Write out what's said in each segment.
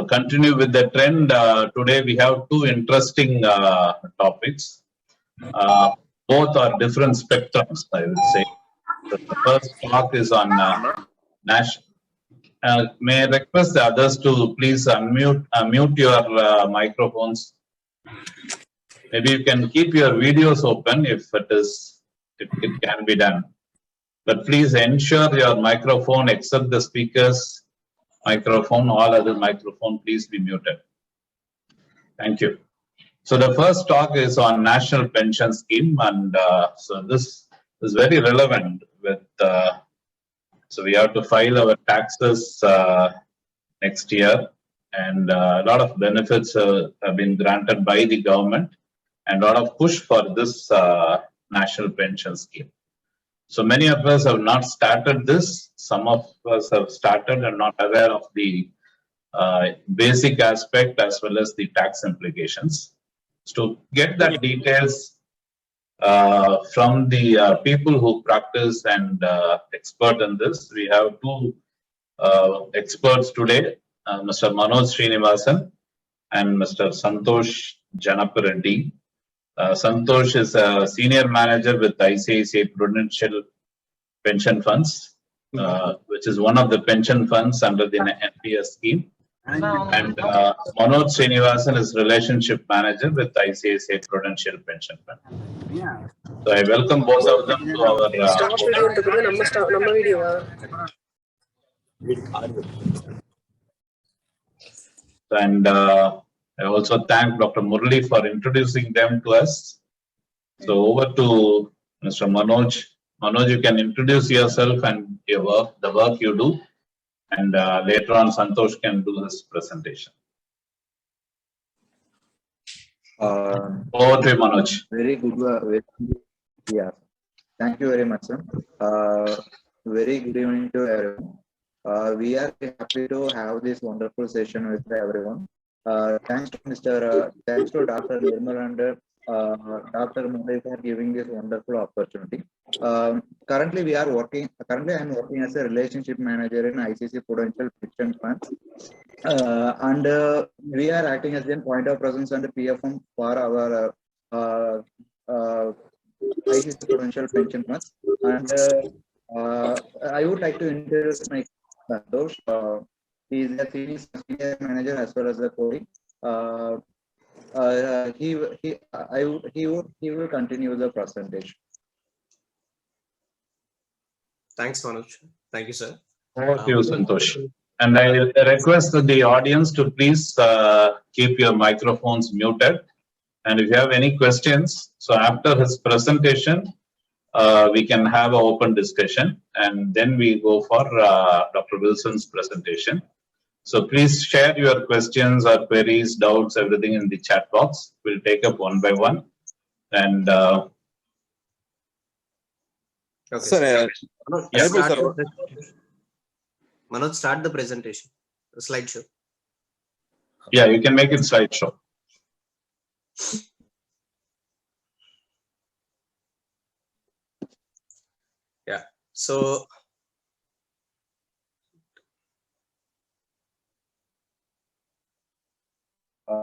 continue with the trend. Today we have two interesting topics. Both are different spectrums, I would say. So the first talk is on national. May I request the others to please mute your microphones. Maybe you can keep your videos open if it can be done. But please ensure your microphone, except the speaker's microphone, all other microphone, please be muted. Thank you. So the first talk is on National Pension Scheme, and so this is very relevant with. So we have to file our taxes next year, and a lot of benefits have been granted by the government, and a lot of push for this National Pension Scheme. So many of us have not started this. Some of us have started and not aware of the basic aspect as well as the tax implications. So to get that details from the people who practice and expert in this, we have two experts today, Mr. Manoj Srinivasan and Mr. Santosh Janapareddy. Santosh is a senior manager with ICICI Prudential Pension Funds, which is one of the pension funds under the NPS scheme. And Manoj Srinivasan is relationship manager with ICICI Prudential Pension Fund. So I welcome both of them to our and I also thank Dr. Murli for introducing them to us. So over to Mr. Manoj. Manoj, you can introduce yourself and your work, the work you do, and later on Santosh can do his presentation. Over to you, Manoj. Very good. Yeah. Thank you very much, sir. Very good evening to everyone. We are happy to have this wonderful session with everyone. Thanks to Dr. Nirmal and Dr. Murli for giving this wonderful opportunity. Currently, I am working as a relationship manager in ICICI Prudential Pension Fund, and we are acting as a point of presence and PFM for our ICICI Prudential Pension Funds. And I would like to introduce my Santosh. He is a senior manager as well as the coding. He will continue the presentation. Thanks, Manoj. Thank you, sir. Thank you, Santosh. And I request the audience to please keep your microphones muted. And if you have any questions, so after his presentation, we can have an open discussion, and then we go for Dr. Wilson's presentation. So please share your questions or queries, doubts, everything in the chat box. We'll take up one by one. And okay, sir, Manoj, start the presentation, the slideshow. Yeah, you can make it slideshow. Yeah, so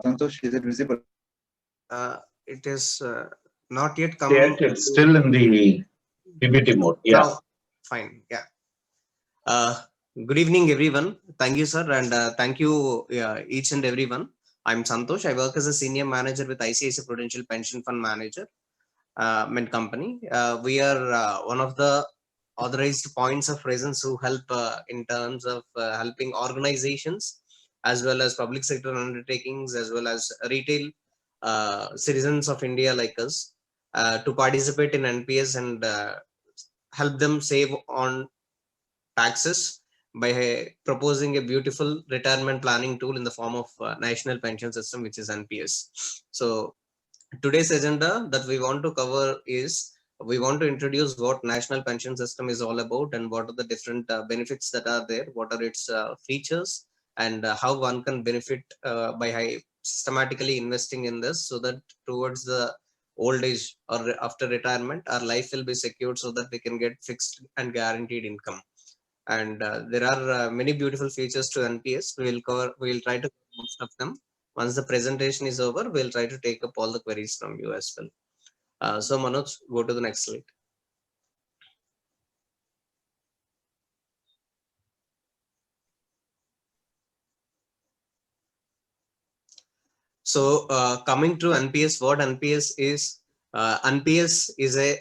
Santosh, is it visible? it is not yet come. Yeah, it's still in the PPT mode. Yeah. No, fine. Yeah. Good evening, everyone. Thank you, sir, and thank you, each and everyone. I'm Santosh. I work as a senior manager with ICICI Prudential Pension Fund Manager company. We are one of the authorized points of presence who help in terms of helping organizations as well as public sector undertakings as well as retail citizens of India like us to participate in NPS and help them save on taxes by proposing a beautiful retirement planning tool in the form of National Pension System, which is NPS. So today's agenda that we want to cover is we want to introduce what National Pension System is all about and what are the different benefits that are there, what are its features, and how one can benefit by systematically investing in this so that towards the old age or after retirement, our life will be secured so that we can get fixed and guaranteed income. and there are many beautiful features to NPS. We will try to cover most of them. Once the presentation is over, we'll try to take up all the queries from you as well. So Manoj, go to the next slide. So coming to NPS, what NPS is? NPS is a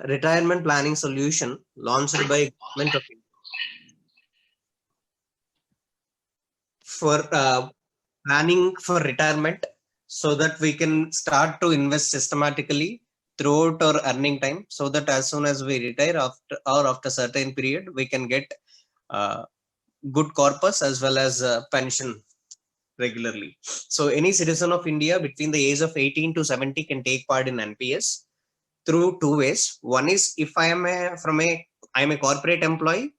retirement planning solution launched by Government of India for planning for retirement, so that we can start to invest systematically throughout our earning time, so that as soon as we retire after certain period, we can get uh, good corpus as well as pension regularly. So any citizen of India between the age of 18 to 70 can take part in NPS through two ways. One is if I am a corporate employee,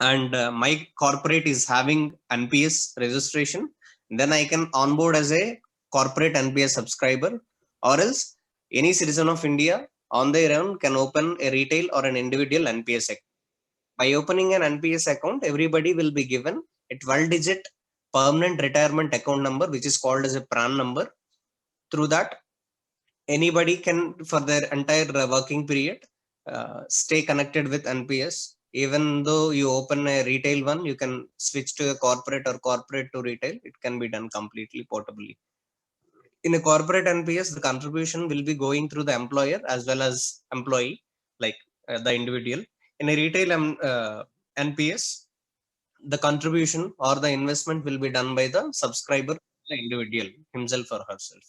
and my corporate is having NPS registration, then I can onboard as a corporate NPS subscriber, or else any citizen of India on their own can open a retail or an individual NPS account. By opening an NPS account, everybody will be given a 12-digit permanent retirement account number, which is called as a PRAN number. Through that, anybody can, for their entire working period, stay connected with NPS. Even though you open a retail one, you can switch to a corporate or corporate to retail. It can be done completely portably. In a corporate NPS, the contribution will be going through the employer as well as employee, like the individual. In a retail NPS, the contribution or the investment will be done by the subscriber, the individual himself or herself.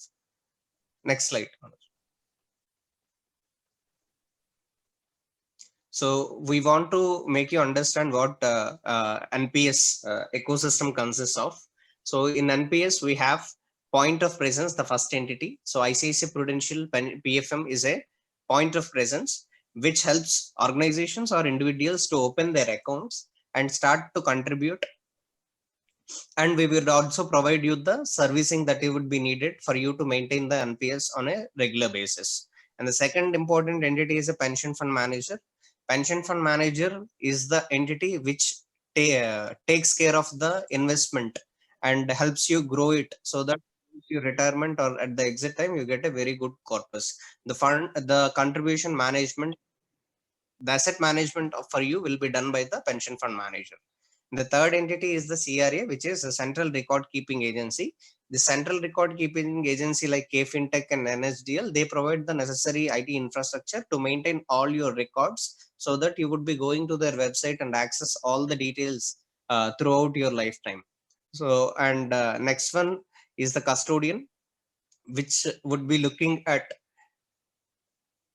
Next slide. So we want to make you understand what NPS ecosystem consists of. So in NPS, we have point of presence, the first entity. So ICICI Prudential PFM is a point of presence, which helps organizations or individuals to open their accounts and start to contribute. And we will also provide you the servicing that you would be needed for you to maintain the NPS on a regular basis. And the second important entity is a pension fund manager. Pension fund manager is the entity which takes care of the investment and helps you grow it, so that your retirement or at the exit time you get a very good corpus. The contribution management, the asset management for you will be done by the pension fund manager. The third entity is the CRA, which is a central record keeping agency. The central record keeping agency like KFintech and NSDL, they provide the necessary IT infrastructure to maintain all your records, so that you would be going to their website and access all the details throughout your lifetime. So, and next one is the custodian, which would be looking at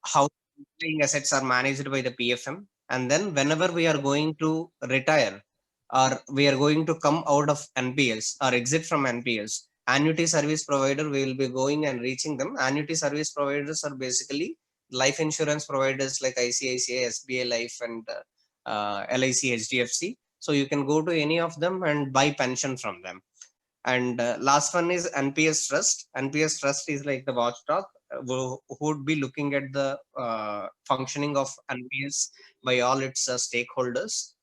how paying assets are managed by the PFM. And then whenever we are going to retire, or we are going to come out of NPS or exit from NPS, annuity service provider, we will be going and reaching them. Annuity service providers are basically life insurance providers like ICICI, SBI Life, and LIC, HDFC. So you can go to any of them and buy pension from them. And last one is Nps Trust. Nps Trust is like the watchdog who would be looking at the functioning of NPS by all its stakeholders.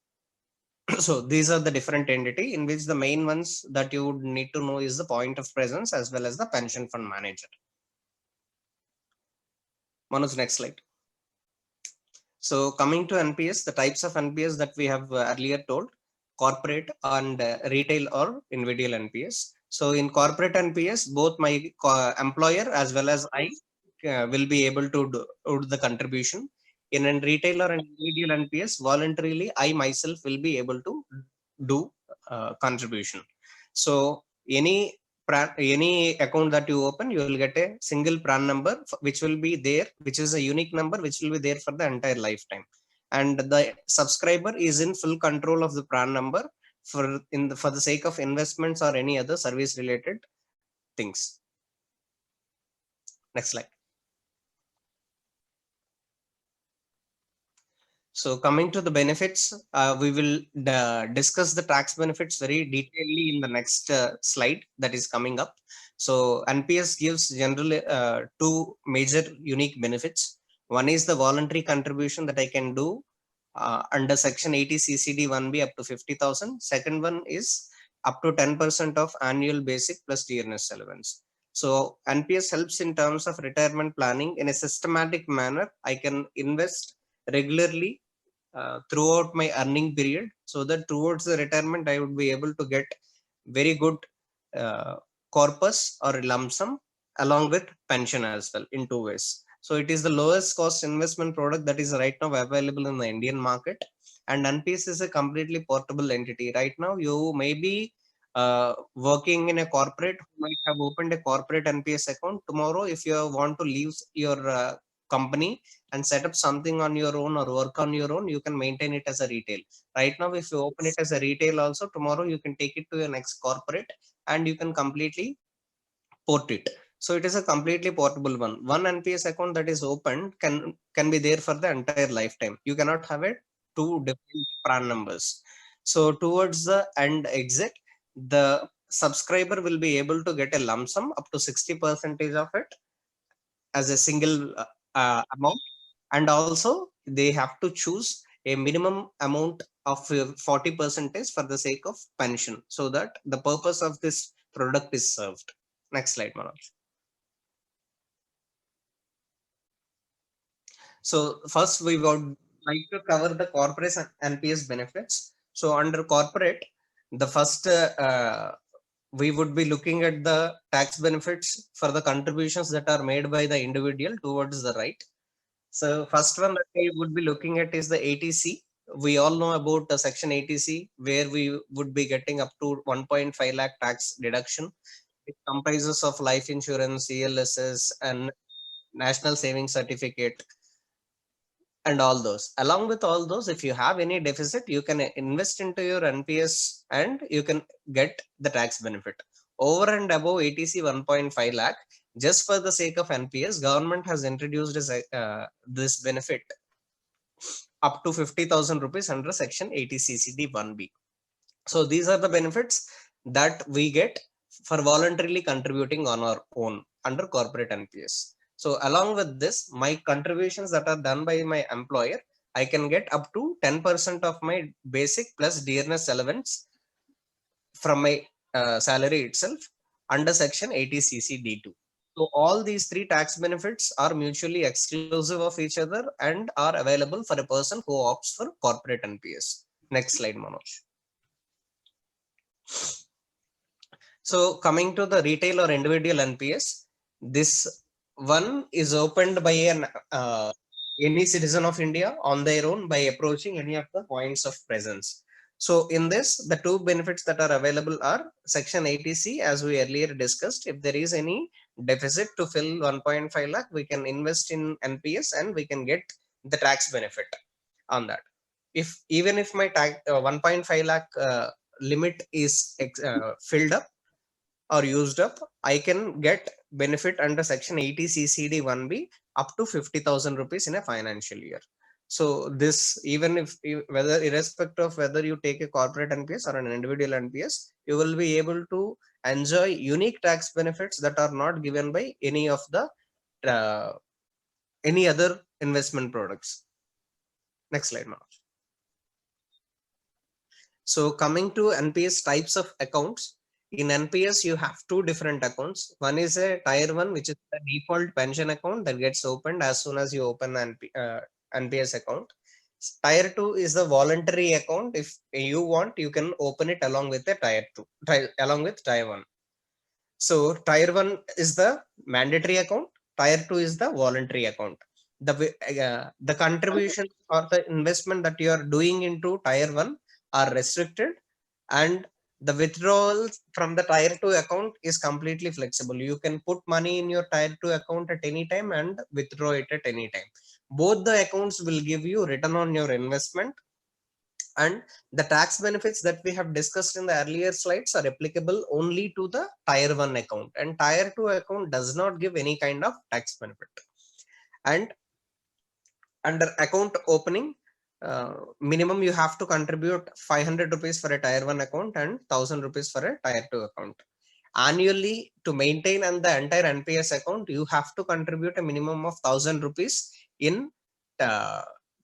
So these are the different entity, in which the main ones that you would need to know is the point of presence as well as the pension fund manager. Manoj, next slide. So coming to NPS, the types of NPS that we have earlier told: corporate and retail or individual NPS. So in corporate NPS, both my employer as well as I will be able to do the contribution. In a retail or an individual NPS, voluntarily I myself will be able to do contribution. So any account that you open, you will get a single PRAN number, which will be there, which is a unique number, which will be there for the entire lifetime. And the subscriber is in full control of the PRAN number for the sake of investments or any other service related things. Next slide. So coming to the benefits, we will discuss the tax benefits very detailedly in the next slide that is coming up. So NPS gives generally two major unique benefits. One is the voluntary contribution that I can do under section 80 CCD 1B up to 50,000. Second one is up to 10% of annual basic plus dearness allowance. So NPS helps in terms of retirement planning in a systematic manner. I can invest regularly throughout my earning period, so that towards the retirement I would be able to get very good corpus or lump sum along with pension as well in 2 ways. So it is the lowest cost investment product that is right now available in the Indian market, and NPS is a completely portable entity. Right now you may be working in a corporate, who might have opened a corporate NPS account. Tomorrow if you want to leave your company and set up something on your own or work on your own, you can maintain it as a retail. Right now if you open it as a retail also, tomorrow you can take it to your next corporate and you can completely port it. So it is a completely portable one. One NPS account that is opened can be there for the entire lifetime. You cannot have it two different PRAN numbers. So towards the end exit, the subscriber will be able to get a lump sum up to 60% of it as a single amount, and also they have to choose a minimum amount of 40% for the sake of pension, so that the purpose of this product is served. Next slide, Manoj. So first we would like to cover the corporate NPS benefits. So under corporate, the first we would be looking at the tax benefits for the contributions that are made by the individual towards the right. So first one that we would be looking at is the ATC. We all know about the section ATC, where we would be getting up to 1.5 lakh tax deduction. It comprises of life insurance, ELSS, and national savings certificate, and all those. Along with all those, if you have any deficit, you can invest into your NPS and you can get the tax benefit. Over and above ATC 1.5 lakh, just for the sake of NPS, government has introduced this benefit up to 50,000 rupees under section 80 CCD 1B. So these are the benefits that we get for voluntarily contributing on our own under corporate NPS. So along with this, my contributions that are done by my employer, I can get up to 10% of my basic plus dearness allowance from my salary itself under section 80 CCD2. So all these three tax benefits are mutually exclusive of each other and are available for a person who opts for corporate NPS. Next slide, Manoj. So coming to the retail or individual NPS, this one is opened by any citizen of India on their own by approaching any of the points of presence. So in this, the two benefits that are available are section 80C, as we earlier discussed. If there is any deficit to fill 1.5 lakh, we can invest in NPS and we can get the tax benefit on that. If even if my 1.5 lakh limit is filled up or used up, I can get benefit under section 80 CCD 1B up to 50,000 rupees in a financial year. So this, even if whether irrespective of whether you take a corporate NPS or an individual NPS, you will be able to enjoy unique tax benefits that are not given by any of the any other investment products. Next slide, Manoj. So coming to NPS types of accounts, in NPS you have two different accounts. One is a tier 1, which is the default pension account that gets opened as soon as you open an NPS account. Tier 2 is the voluntary account. If you want, you can open it along with the tier 2, along with tier 1. So tier 1 is the mandatory account, tier 2 is the voluntary account. The contribution or the investment that you are doing into tier 1 are restricted, and the withdrawal from the tier 2 account is completely flexible. You can put money in your tier 2 account at any time and withdraw it at any time. Both the accounts will give you return on your investment, and the tax benefits that we have discussed in the earlier slides are applicable only to the tier 1 account, and tier 2 account does not give any kind of tax benefit. And under account opening, minimum you have to contribute 500 rupees for a tier 1 account and 1000 rupees for a tier 2 account. Annually, to maintain and the entire NPS account, you have to contribute a minimum of 1000 rupees in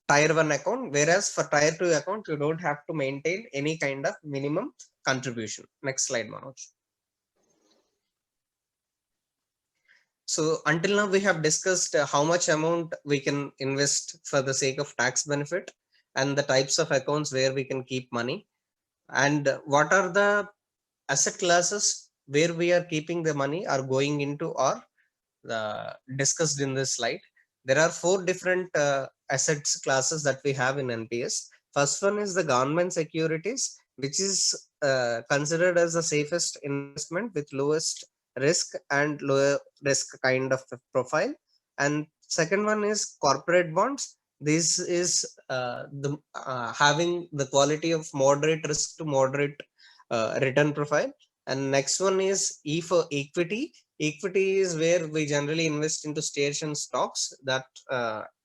tier 1 account, whereas for tier 2 account, you don't have to maintain any kind of minimum contribution. Next slide, Manoj. So until now, we have discussed how much amount we can invest for the sake of tax benefit and the types of accounts where we can keep money, and what are the asset classes where we are keeping the money are going into, or discussed in this slide. There are 4 different assets classes that we have in NPS. First one is the government securities, which is considered as the safest investment with lowest risk and lower risk kind of profile. And second one is corporate bonds. This is the having the quality of moderate risk to moderate return profile. And next one is E for equity. Equity is where we generally invest into shares and stocks, that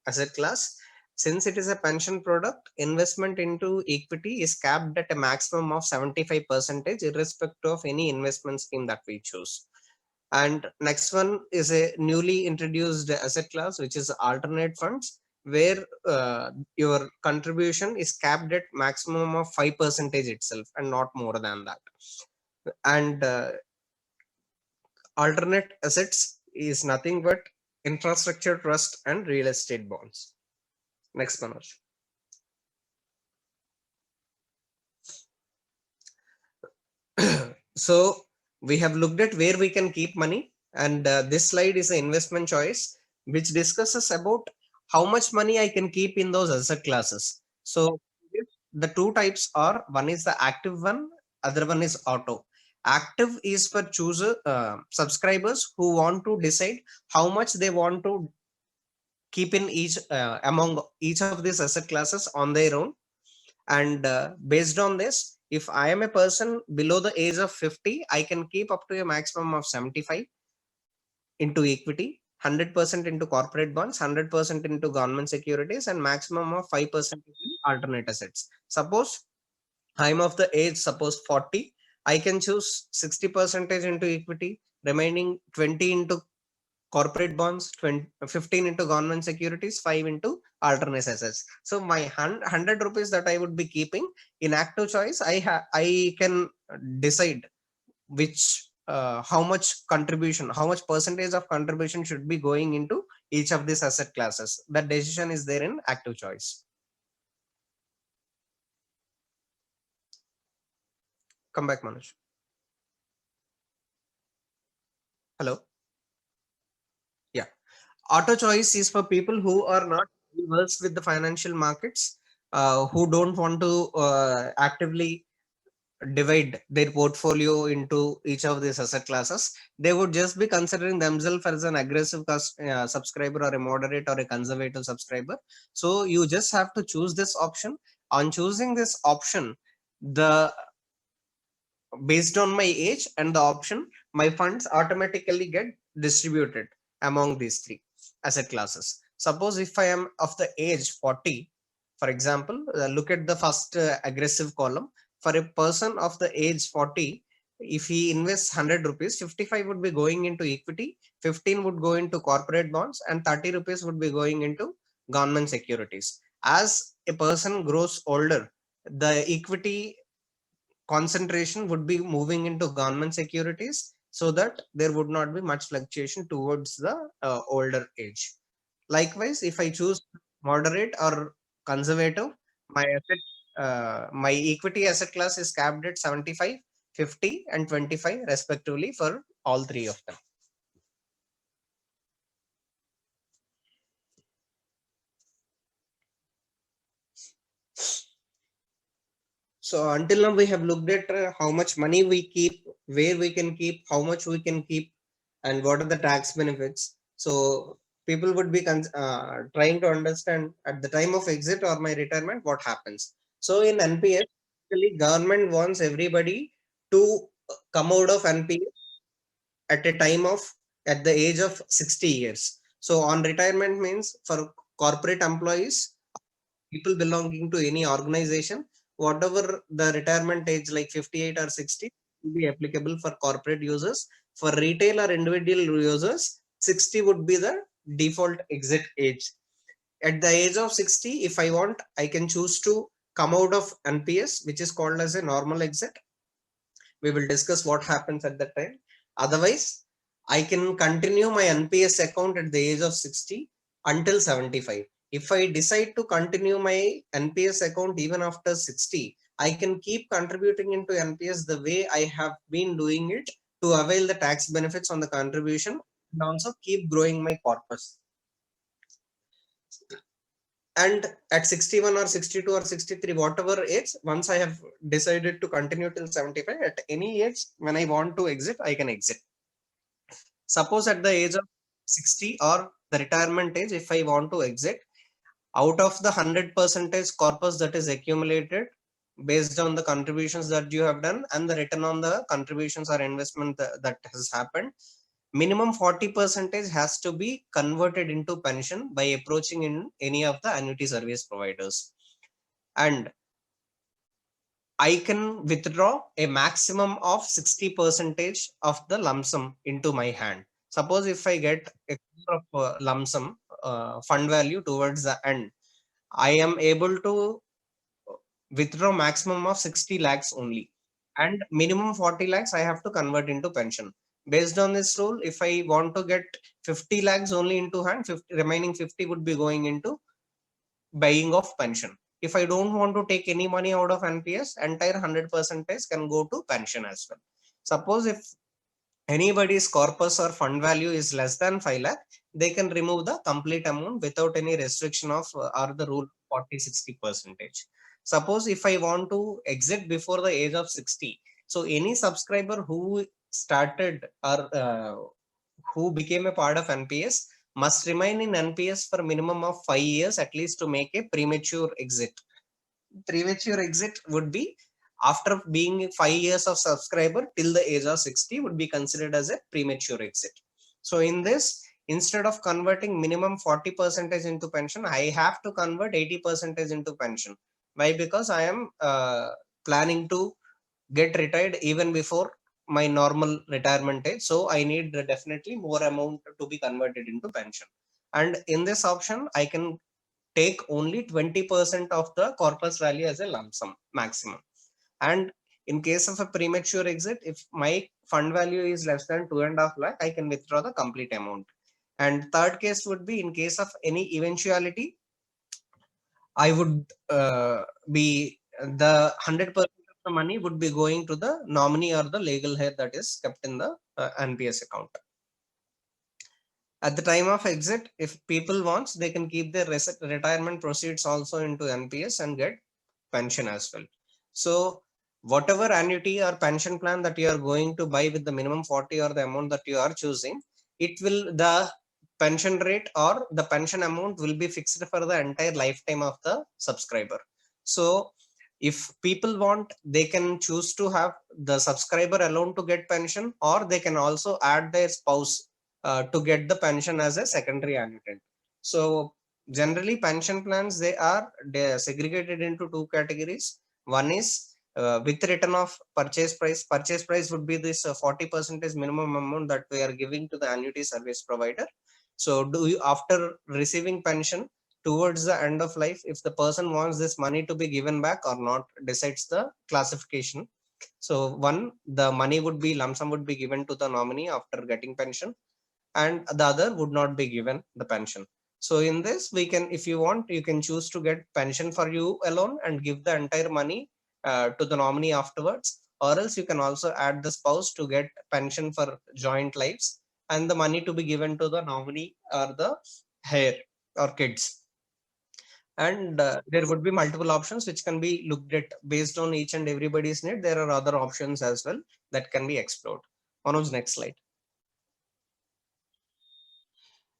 asset class. Since it is a pension product, investment into equity is capped at a maximum of 75%, irrespective of any investment scheme that we choose. And next one is a newly introduced asset class, which is alternate funds, where your contribution is capped at maximum of 5% itself and not more than that. And alternate assets is nothing but infrastructure trust and real estate bonds. Next, Manoj. So we have looked at where we can keep money, and this slide is an investment choice which discusses about how much money I can keep in those asset classes. So the 2 types are, one is the active one, other one is auto. Active is for subscribers who want to decide how much they want to keep in each among each of these asset classes on their own. And based on this, if I am a person below the age of 50, I can keep up to a maximum of 75 into equity, 100% into corporate bonds, 100% into government securities, and maximum of 5% in alternate assets. Suppose I'm of the age, suppose 40, I can choose 60% into equity, remaining 20 into corporate bonds, 15 into government securities, 5 into alternate assets. So my 100 rupees that I would be keeping in active choice, I can decide which how much contribution, how much percentage of contribution should be going into each of these asset classes. That decision is there in active choice. Come back, Manoj. Hello. Yeah. Auto choice is for people who are not versed with the financial markets, who don't want to actively divide their portfolio into each of these asset classes. They would just be considering themselves as an aggressive subscriber, or a moderate or a conservative subscriber. So you just have to choose this option. On choosing this option, the based on my age and the option, my funds automatically get distributed among these 3 asset classes. Suppose if I am of the age 40, for example, look at the first aggressive column. For a person of the age 40, if he invests 100 rupees, 55 would be going into equity, 15 would go into corporate bonds, and 30 rupees would be going into government securities. As a person grows older, the equity concentration would be moving into government securities, so that there would not be much fluctuation towards the older age. Likewise, if I choose moderate or conservative, my my equity asset class is capped at 75, 50, and 25 respectively for all 3 of them. So until now, we have looked at how much money we keep, where we can keep, how much we can keep, and what are the tax benefits. So people would be trying to understand at the time of exit or my retirement, what happens. So in NPS, actually government wants everybody to come out of NPS at a time of, at the age of 60 years. So on retirement means, for corporate employees, people belonging to any organization, whatever the retirement age, like 58 or 60, will be applicable for corporate users. For retail or individual users, 60 would be the default exit age. At the age of 60, if I want, I can choose to come out of NPS, which is called as a normal exit. We will discuss what happens at that time. Otherwise, I can continue my NPS account at the age of 60 until 75. If I decide to continue my NPS account even after 60, I can keep contributing into NPS the way I have been doing it to avail the tax benefits on the contribution and also keep growing my corpus. And at 61 or 62 or 63, whatever age, once I have decided to continue till 75, at any age when I want to exit, I can exit. Suppose at the age of 60 or the retirement age, if I want to exit, out of the 100% corpus that is accumulated based on the contributions that you have done and the return on the contributions or investment that has happened, minimum 40% has to be converted into pension by approaching in any of the annuity service providers. And I can withdraw a maximum of 60% of the lump sum into my hand. Suppose if I get a lump sum fund value towards the end, I am able to withdraw maximum of 60 lakhs only, and minimum 40 lakhs I have to convert into pension. Based on this rule, if I want to get 50 lakhs only into hand, remaining 50 would be going into buying of pension. If I don't want to take any money out of NPS, entire 100% can go to pension as well. Suppose if anybody's corpus or fund value is less than 5 lakh, they can remove the complete amount without any restriction of or the rule 40-60%. Suppose if I want to exit before the age of 60, so any subscriber who started or who became a part of NPS must remain in NPS for minimum of 5 years at least to make a premature exit. Premature exit would be after being 5 years of subscriber till the age of 60 would be considered as a premature exit. So in this, instead of converting minimum 40% into pension, I have to convert 80% into pension. Why? Because I am planning to get retired even before my normal retirement age. So I need definitely more amount to be converted into pension. And in this option, I can take only 20% of the corpus value as a lump sum maximum. And in case of a premature exit, if my fund value is less than 2.5 lakh, I can withdraw the complete amount. And third case would be in case of any eventuality, I would be the 100% of the money would be going to the nominee or the legal heir that is kept in the NPS account. At the time of exit, if people wants, they can keep their retirement proceeds also into NPS and get pension as well. So whatever annuity or pension plan that you are going to buy with the minimum 40 or the amount that you are choosing, it will, the pension rate or the pension amount will be fixed for the entire lifetime of the subscriber. So if people want, they can choose to have the subscriber alone to get pension, or they can also add their spouse to get the pension as a secondary annuitant. So generally pension plans, they are segregated into two categories. One is with return of purchase price. Purchase price would be this 40% minimum amount that we are giving to the annuity service provider. So do you, after receiving pension towards the end of life, if the person wants this money to be given back or not, decides the classification. So one, the money would be lump sum would be given to the nominee after getting pension, and the other would not be given the pension. So in this, we can, if you want, you can choose to get pension for you alone and give the entire money to the nominee afterwards, or else you can also add the spouse to get pension for joint lives and the money to be given to the nominee or the heir or kids. And there would be multiple options which can be looked at based on each and everybody's need. There are other options as well that can be explored. Manoj, next slide.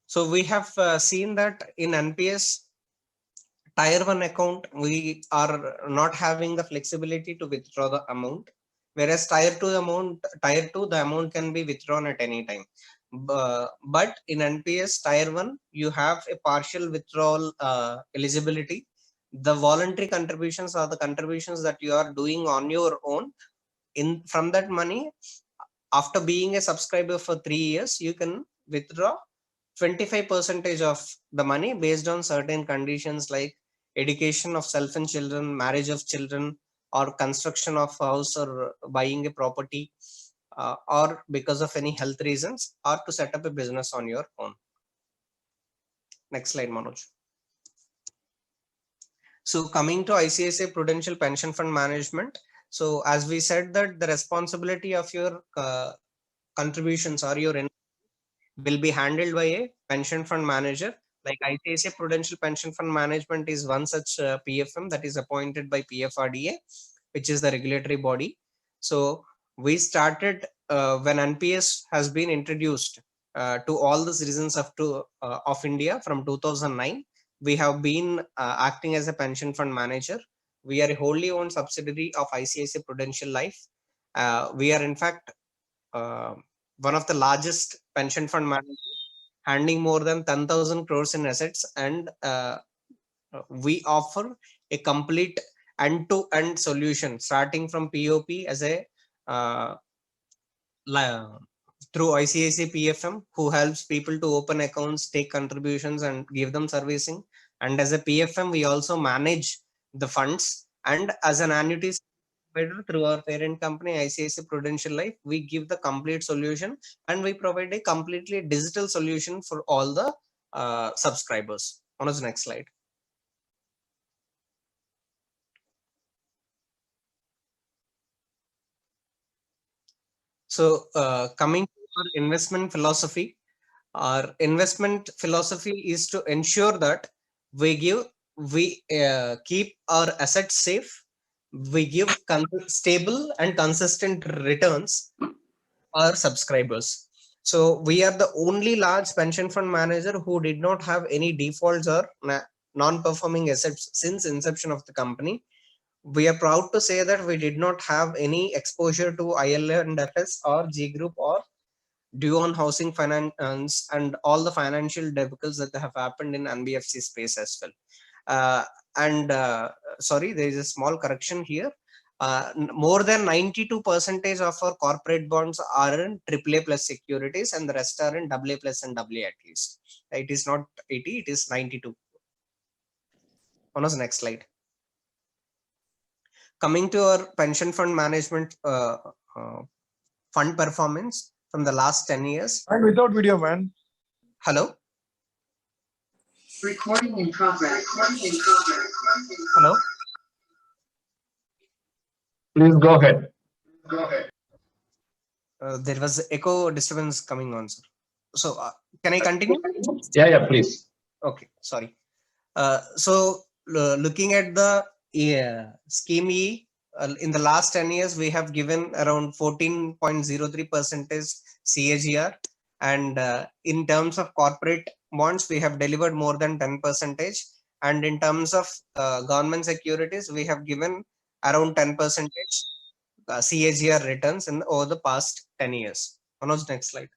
So we have seen that in NPS Tier 1 account, we are not having the flexibility to withdraw the amount, whereas Tier 2 the amount can be withdrawn at any time. But in NPS Tier 1, you have a partial withdrawal eligibility. The voluntary contributions are the contributions that you are doing on your own. From that money, after being a subscriber for 3 years, you can withdraw 25% of the money based on certain conditions like education of self and children, marriage of children, or construction of house, or buying a property, or because of any health reasons, or to set up a business on your own. Next slide, Manoj. So coming to ICICI Prudential Pension Fund Management. So as we said that the responsibility of your contributions or your will be handled by a pension fund manager. Like ICICI Prudential Pension Fund Management is one such PFM that is appointed by PFRDA, which is the regulatory body. So we started when NPS has been introduced to all the citizens of India from 2009. We have been acting as a pension fund manager. We are a wholly owned subsidiary of ICICI Prudential Life. We are in fact one of the largest pension fund managers, handling more than 10,000 crores in assets, and we offer a complete end-to-end solution starting from POP as a through ICICI PFM, who helps people to open accounts, take contributions, and give them servicing. And as a PFM, we also manage the funds. And as an annuity provider through our parent company, ICICI Prudential Life, we give the complete solution, and we provide a completely digital solution for all the subscribers. On to the next slide. So coming to our investment philosophy, our investment philosophy is to ensure that we keep our assets safe, we give stable and consistent returns our subscribers. So we are the only large pension fund manager who did not have any defaults or non-performing assets since inception of the company. We are proud to say that we did not have any exposure to IL&FS or G Group or due on housing finance and all the financial debacles that have happened in NBFC space as well. Sorry, there is a small correction here. More than 92% of our corporate bonds are in AAA plus securities, and the rest are in AA plus and AA at least. It is not 80, it is 92. On to the next slide. Coming to our pension fund management fund performance from the last 10 years. And without video, man. Hello? Recording in progress. Hello? Please go ahead. There was echo disturbance coming on, sir. So can I continue? Yeah, please. Okay, sorry. So looking at the scheme E, in the last 10 years, we have given around 14.03% CAGR. And in terms of corporate bonds, we have delivered more than 10%. And in terms of government securities, we have given around 10% CAGR returns over the past 10 years. On the next slide.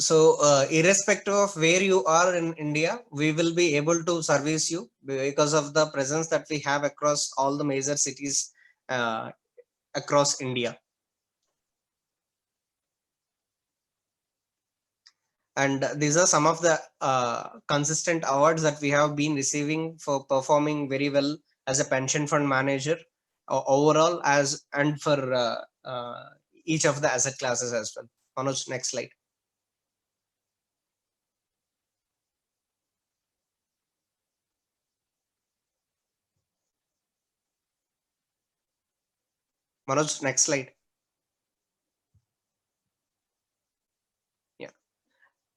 So irrespective of where you are in India, we will be able to service you because of the presence that we have across all the major cities across India. And these are some of the consistent awards that we have been receiving for performing very well as a pension fund manager overall, and for each of the asset classes as well. On the next slide. Manoj, next slide. Yeah.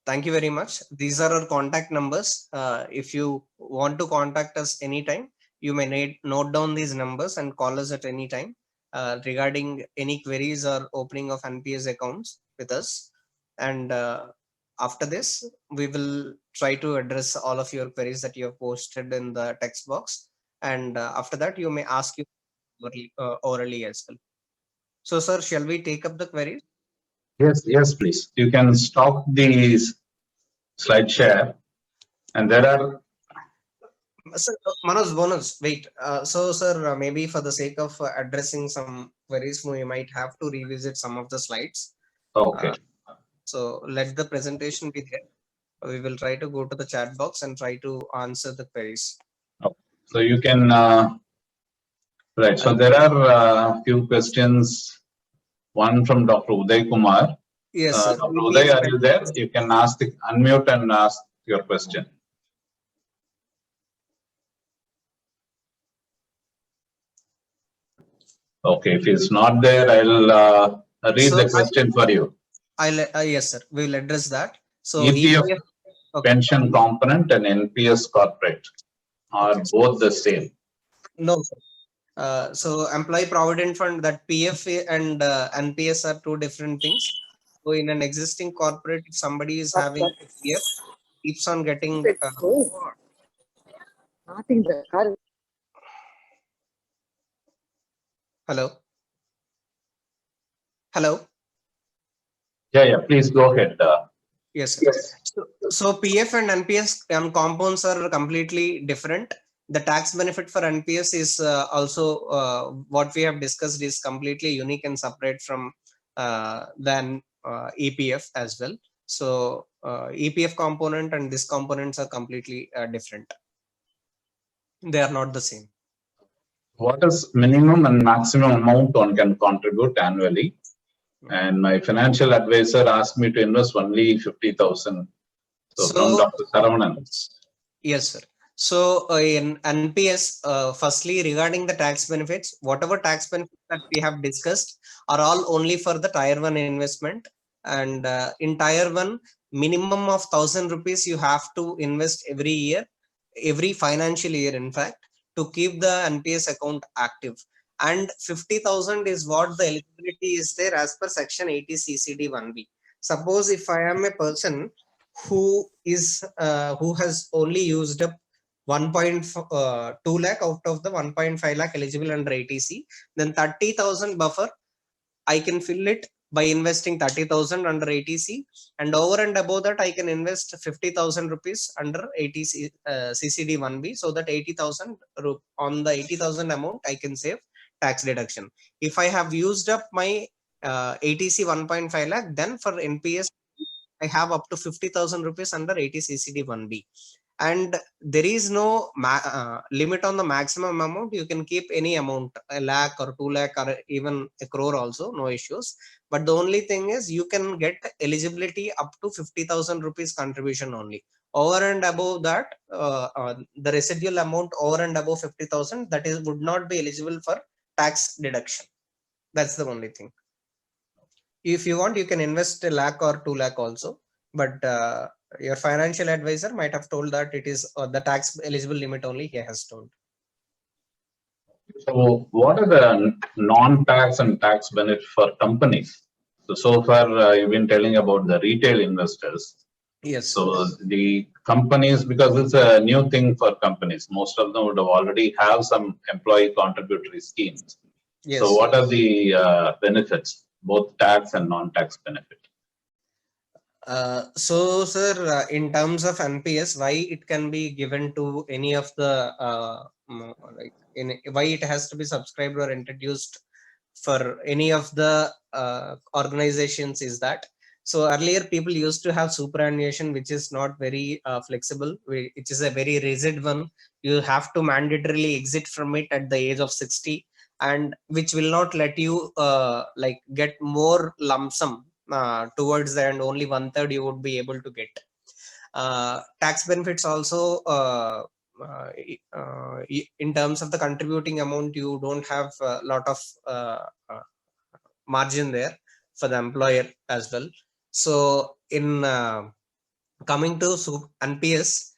Thank you very much. These are our contact numbers. If you want to contact us anytime, you may note down these numbers and call us at any time regarding any queries or opening of NPS accounts with us. And after this, we will try to address all of your queries that you have posted in the text box. And after that, you may ask you orally as well. So, sir, shall we take up the queries? Yes, please. You can stop the slide share. And there are Sir, Manoj, wait. So, sir, maybe for the sake of addressing some queries, we might have to revisit some of the slides. Okay. So, let the presentation be there. We will try to go to the chat box and try to answer the queries. So you can, right. So there are a few questions. One from Dr. Uday Kumar. Yes, sir. Dr. Uday, are you there? You can unmute and ask your question. Okay, if he's not there, I'll read the question for you. Yes, sir. We will address that. So EPF pension component and NPS corporate are both the same. No, sir. So employee provident fund, that PF and NPS are two different things. So in an existing corporate, if somebody is having PF, keeps on getting. Hello. Hello. Yeah. Please go ahead. Yes, sir. So PF and NPS compounds are completely different. The tax benefit for NPS is also what we have discussed is completely unique and separate from than EPF as well. So EPF component and this components are completely different. They are not the same. What is minimum and maximum amount one can contribute annually? And my financial advisor asked me to invest only 50,000. So from Dr. Saravanan. Yes, sir. So in NPS, firstly, regarding the tax benefits, whatever tax benefits that we have discussed are all only for the tier 1 investment. And in tier 1, minimum of 1,000 rupees you have to invest every year, every financial year, in fact, to keep the NPS account active. And 50,000 is what the eligibility is there as per section 80 CCD 1B. Suppose if I am a person who has only used up 1.2 lakh out of the 1.5 lakh eligible under ATC, then 30,000 buffer I can fill it by investing 30,000 under ATC, and over and above that I can invest 50,000 rupees under ATC CCD 1B, so that 80,000 on the 80,000 amount I can save tax deduction. If I have used up my ATC 1.5 lakh, then for NPS I have up to 50,000 rupees under 80 CCD 1B. And there is no limit on the maximum amount. You can keep any amount, a lakh or 2 lakh or even a crore also, no issues. But the only thing is you can get eligibility up to 50,000 rupees contribution only. Over and above that, the residual amount over and above 50,000, that is would not be eligible for tax deduction. That's the only thing. If you want, you can invest a lakh or 2 lakh also, but your financial advisor might have told that it is the tax eligible limit only he has told. So what are the non-tax and tax benefits for companies? So far you've been telling about the retail investors. Yes. So the companies, because it's a new thing for companies, most of them would have already have some employee contributory schemes. Yes. So what are the benefits, both tax and non-tax benefit? So, sir, in terms of NPS, why it can be given to any of the why it has to be subscribed or introduced for any of the organizations is that. So earlier people used to have superannuation, which is not very flexible, which is a very rigid one. You have to mandatorily exit from it at the age of 60, and which will not let you get more lump sum towards the end. Only 1/3 you would be able to get. Tax benefits also, in terms of the contributing amount, you don't have a lot of margin there for the employer as well. So in coming to NPS,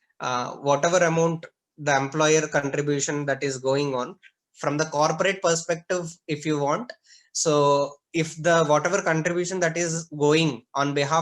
whatever amount the employer contribution that is going on from the corporate perspective, if you want, so if the whatever contribution that is going on behalf